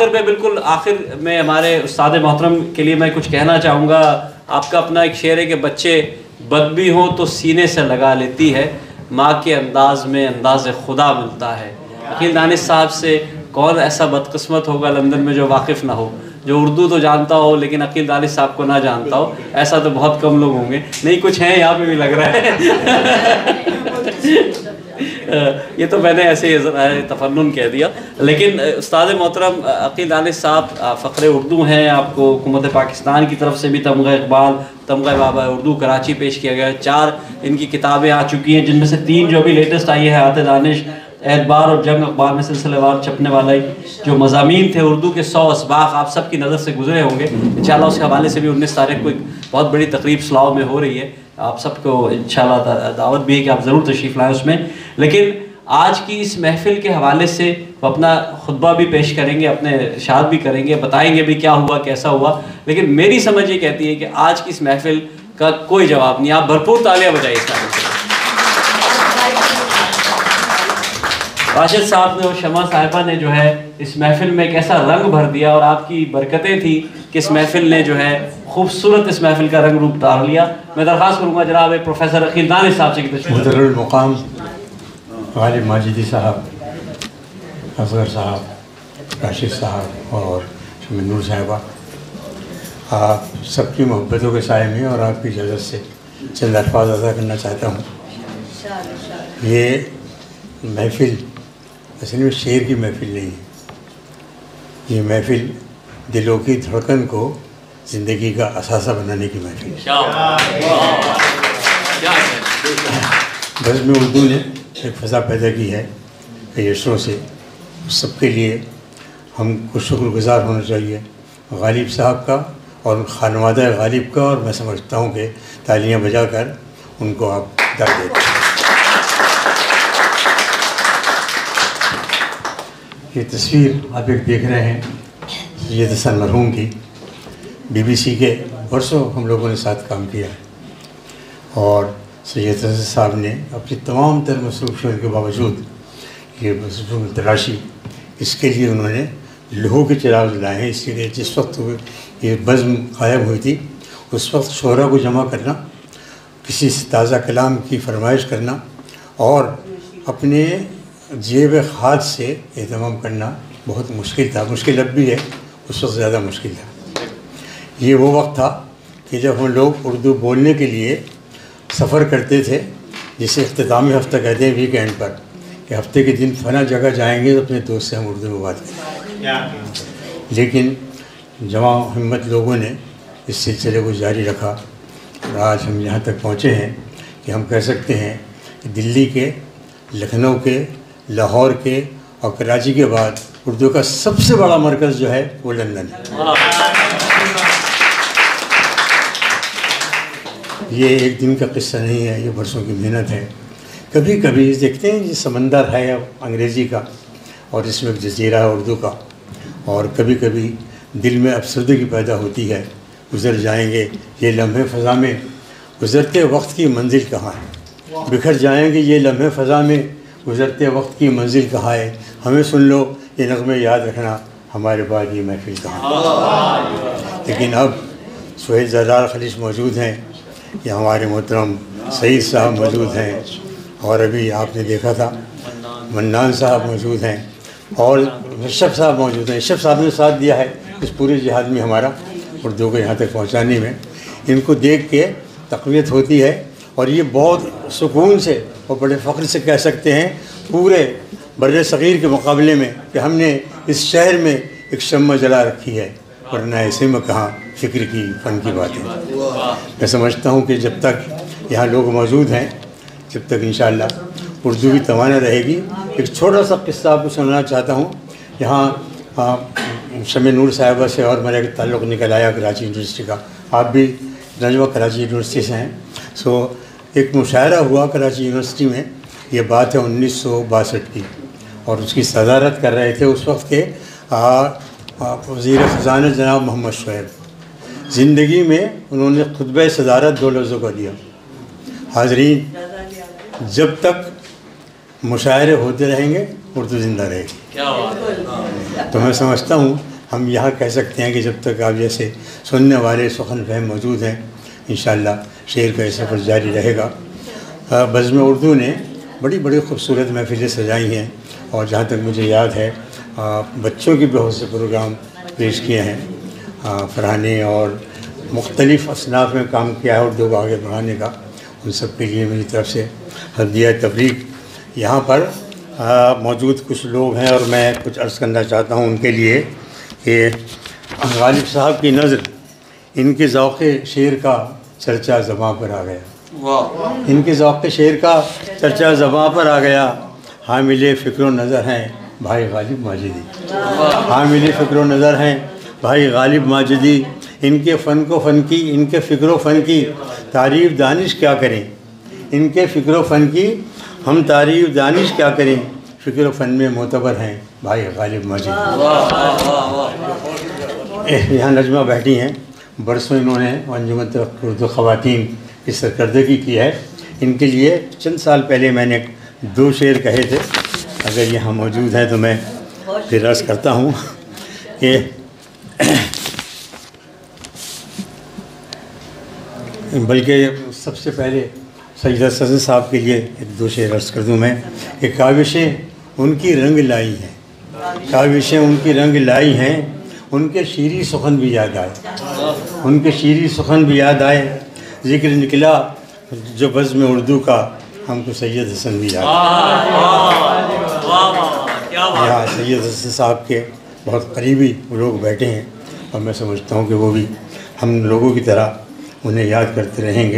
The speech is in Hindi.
आखिर में बिल्कुल आखिर में हमारे उस्ताद मोहतरम के लिए मैं कुछ कहना चाहूँगा। आपका अपना एक शेर है कि बच्चे बद भी हों तो सीने से लगा लेती है, माँ के अंदाज में अंदाज खुदा मिलता है। अकील दानिश साहब से कौन ऐसा बदकिस्मत होगा लंदन में जो वाकिफ़ ना हो, जो उर्दू तो जानता हो लेकिन अकील दानिश साहब को ना जानता हो। ऐसा तो बहुत कम लोग होंगे। नहीं, कुछ हैं यहाँ पे भी लग रहा है। ये तो मैंने ऐसे ही तफन्नुन कह दिया। लेकिन उस्ताद मोहतरम अकील दानिश साहब फ़ख्र उर्दू हैं। आपको हुकूमत पाकिस्तान की तरफ से भी तमगा इकबाल, तमगा बाबा उर्दू कराची पेश किया गया है। 4 इनकी किताबें आ चुकी हैं, जिनमें से 3 जो अभी लेटेस्ट आई है, हयात दानिश, एतबार और जंग अखबार में सिलसिलेवार छपने वाला जो मज़ामीन थे उर्दू के 100 असबाक आप सब की नज़र से गुजरे होंगे। इंशाल्लाह उसके हवाले से भी 19 तारीख को एक बहुत बड़ी तकरीब सलाव में हो रही है। आप सबको इंशाल्लाह दावत भी है कि आप ज़रूर तशरीफ़ लाएँ उसमें। लेकिन आज की इस महफ़िल के हवाले से वो अपना खुतबा भी पेश करेंगे, अपने इरशाद भी करेंगे, बताएंगे भी क्या हुआ कैसा हुआ। लेकिन मेरी समझ ये कहती है कि आज की इस महफ़िल का कोई जवाब नहीं। आप भरपूर तालियां बजाइए इस महफ़िल के लिए। राशिद साहब ने और शमा साहिबा ने जो है इस महफ़िल में एक ऐसा रंग भर दिया और आपकी बरकतें थी कि इस महफ़िल ने जो है खूबसूरत इस महफ़िल का रंग रूप धार लिया। मैं दरख्वास्त करूँगा जनाब प्रोफेसर अकील दानिश साहब से कि मुहतरम मुक़ाम गालिब माजिदी साहब, असगर साहब, राशिद साहब और शमीनूर साहिबा, आप सबकी मोहब्बतों के साए में और आपकी इजाज़त से चंद अल्फाज अदा करना चाहता हूँ। ये महफ़िल असल में शेर की महफ़िल नहीं है, ये महफ़िल दिलों की धड़कन को ज़िंदगी का असासा बनाने की महफ़िल है। बज़्म उर्दू ने एक फ़ज़ा पैदा की है कई अशरों से, सबके लिए हमको शुक्रगुज़ार होना चाहिए गालिब साहब का और खानवादा गालिब का। और मैं समझता हूँ कि तालियां बजाकर उनको आप दाद देते हैं। ये तस्वीर आप एक देख रहे हैं सैयद हसन मरहूम की। BBC के वर्षों हम लोगों ने साथ काम किया है और सैयद हसन साहब ने अपनी तमाम तर मसरूफ़ियों के बावजूद ये मसरूफ़ तराशी, इसके लिए उन्होंने लोहों के चिराग लाए हैं। इसलिए जिस वक्त ये बज़्म क़ायम हुई थी उस वक्त शोहरा को जमा करना, किसी से ताज़ा कलाम की फरमाइश करना और अपने जेब खाद से एहतमाम करना बहुत मुश्किल था। मुश्किल अब भी है, उस वक्त ज़्यादा मुश्किल था। ये वो वक्त था कि जब हम लोग उर्दू बोलने के लिए सफ़र करते थे, जिसे इख्तितामी हफ़्ता कहते हैं, वीकेंड पर, कि हफ़्ते के दिन फ़ना जगह जाएंगे तो अपने दोस्त से हम उर्दू में बात करेंगे। लेकिन जवां हिम्मत लोगों ने इस सिलसिले को जारी रखा और आज हम यहाँ तक पहुँचे हैं कि हम कह सकते हैं कि दिल्ली के, लखनऊ के, लाहौर के और कराची के बाद उर्दू का सबसे बड़ा मरकज़ जो है वो लंदन है। ये एक दिन का किस्सा नहीं है, ये बरसों की मेहनत है। कभी कभी देखते हैं ये समंदर है अंग्रेज़ी का और इसमें एक जज़ीरा है उर्दू का, और कभी कभी दिल में अफसरदगी पैदा होती है। गुज़र जाएंगे ये लम्हे फ़ज़ा में, गुज़रते वक्त की मंजिल कहाँ है। बिखर जाएंगे ये लम्हे फ़ज़ा में, गुज़रते वक्त की मंजिल कहाँ है। हमें सुन लो ये नग़्मे याद रखना, हमारे बाद ये महफ़िल कहाँ है। लेकिन अब सुहेल ज़र्रार खलीश मौजूद हैं, ये हमारे मोहतरम सईद साहब मौजूद हैं और अभी आपने देखा था मन्नान साहब मौजूद हैं और अशरफ साहब मौजूद हैं। अशरफ साहब ने साथ दिया है इस पूरे जिहाद में हमारा उर्दू को यहाँ तक पहुँचाने में। इनको देख के तक़वियत होती है और ये बहुत सुकून से और बड़े फ़ख्र से कह सकते हैं पूरे बर्रे सग़ीर के मुकाबले में कि हमने इस शहर में एक शम्मा जला रखी है, वरना ऐसे में कहाँ फ़िक्र की फ़न की बातें। मैं समझता हूँ कि जब तक यहाँ लोग मौजूद हैं, जब तक इंशाअल्लाह उर्दू की तवाना रहेगी। एक छोटा सा किस्सा आपको सुनाना चाहता हूँ। यहाँ शमीनूर साहिबा से और मेरा एक ताल्लुक़ निकल आया कराची यूनिवर्सिटी का। आप भी नजमा कराची यूनिवर्सिटी से हैं। सो एक मुशायरा हुआ कराची यूनिवर्सिटी में, ये बात है 1962 की, और उसकी सदारत कर रहे थे उस वक्त के वज़ीर ख़ज़ाना जनाब मोहम्मद शुएब। ज़िंदगी में उन्होंने खुतबा सदारत 2 लफ्ज़ों का दिया, हाज़रीन जब तक मुशायरे होते रहेंगे उर्दू ज़िंदा रहेगी। तो मैं समझता हूँ हम यहाँ कह सकते हैं कि जब तक आप जैसे सुनने वाले सुखन फहम मौजूद हैं, इंशाअल्लाह शेर का सफ़र जारी रहेगा। बज़्म उर्दू ने बड़ी बड़ी खूबसूरत महफ़िलें सजाई हैं और जहाँ तक मुझे याद है बच्चों की बहुत से प्रोग्राम पेश किए हैं। फ़रहानी और मुख्तलिफ़ असनाफ़ में काम किया है उर्दू को आगे बढ़ाने का। उन सब के लिए मेरी तरफ़ से हदिया तबरीक। यहाँ पर मौजूद कुछ लोग हैं और मैं कुछ अर्ज़ करना चाहता हूँ उनके लिए कि गालिब साहब की नज़र, इनके ज़ौक़े शेर का चर्चा ज़बां पर आ गया। इनके ज़ौक़े शेर का चर्चा ज़बां पर आ गया। हामिले फ़िक्र नज़र हैं भाई गालिब माजिदी, हामिले फ़िक्र नज़र हैं भाई गालिब माजिदी। इनके फ़न को फ़न की, इनके फ़िक्र फ़न की तारीफ़ दानिश क्या करें, इनके फ़िक्र फ़न की हम तारीफ़ दानिश क्या करें। फ़िक्र फ़न में मोतबर हैं भाई गालिब माजिदी। यहाँ नजमा बैठी हैं, बरसों इन्होंने अंजुमन तरक्की उर्दू ख़वातीन की सरकर्दगी की है। इनके लिए चंद साल पहले मैंने 2 शेर कहे थे, अगर यहाँ मौजूद हैं तो मैं फिर अर्ज़ करता हूँ कि बल्कि सबसे पहले सैयद हसन साहब के लिए 2 शेर अर्ज़ कर दूँ मैं कि काविशें उनकी रंग लाई हैं, काविशें उनकी रंग लाई हैं, उनके शीरी सुखन भी याद आए, उनके शीरी सुखन भी याद आए। ज़िक्र निकला जो बज़्म उर्दू का, हमको सैयद हसन भी याद आए। यहाँ सैयद हसन साहब के बहुत करीबी लोग बैठे हैं और मैं समझता हूँ कि वो भी हम लोगों की तरह उन्हें याद करते रहेंगे।